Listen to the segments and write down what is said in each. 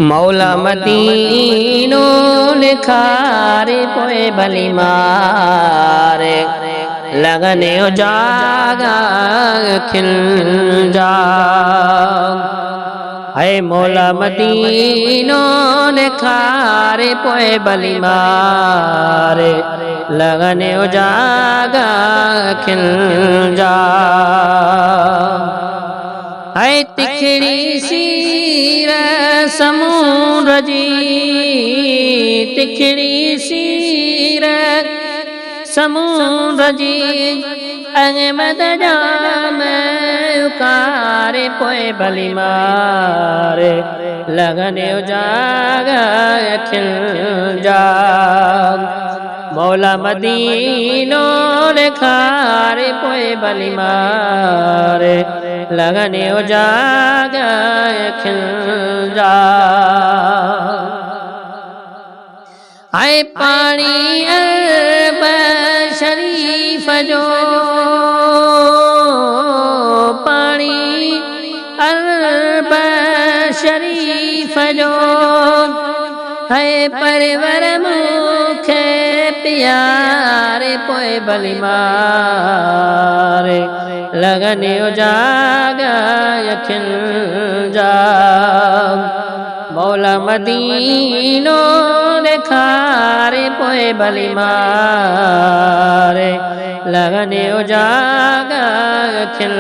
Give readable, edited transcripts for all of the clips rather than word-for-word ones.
मौला मदीनो लिखारे पोए भली मारे लगने जागा खिल जा है मौला मदीनो लिखारे पोए भली मारे लगने जागा खिल जा है तिखड़ी सीर समुद्र जी तिखड़ी सीर समुद्र जी अहमद जाम उकारे पोए भली मारे लगने जागा खिल जा मौला मदीनो लिखारे पोए भली मारे लगने जागा खिल जा आए पानी अरब शरीफ जो पानी अरब शरीफ जो है परवर मुखे प्यारे पोए भली मारे लगने जागा खिल जा मौला मदीनो लिखारे पोए भली मारे लगने जागा खिल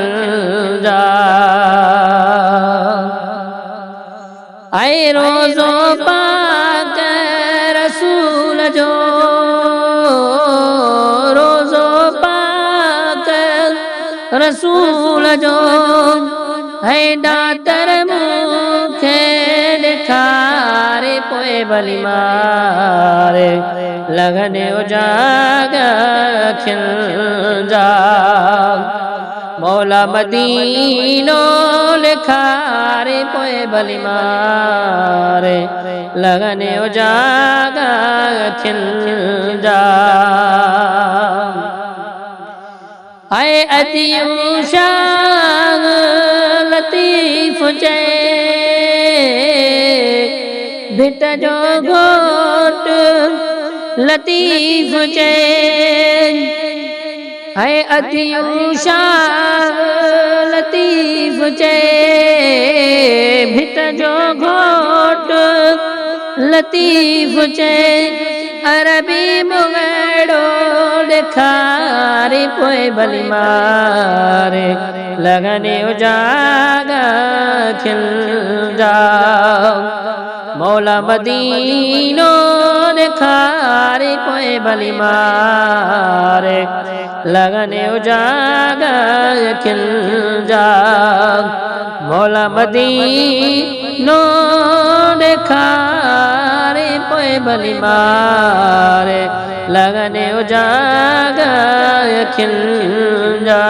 जा आए रोज़ो पाक रसूल जो रोज़ो पाक रसूल जो है दातर मुखे लिखारे पोए भली मारे लगने जागा खिल जा मौला मदीनो लिखारे पोए भली मारे लगने जागा खिल जा आए अतियू शाह लतीफ चे भिट जो घोट लतीफ चे है अतियू शाह लतीफ चे भिट जो घोट लतीफ चे अरबी मुगड़ो लिखारे पोए भली मारे लगने जागा खिल जा मौला मदीनो लिखारे पोए भली मारे लगने जागा खिल जा मौला मदीनो लिखारे पोए भली मारे लगने जागा खिल जा।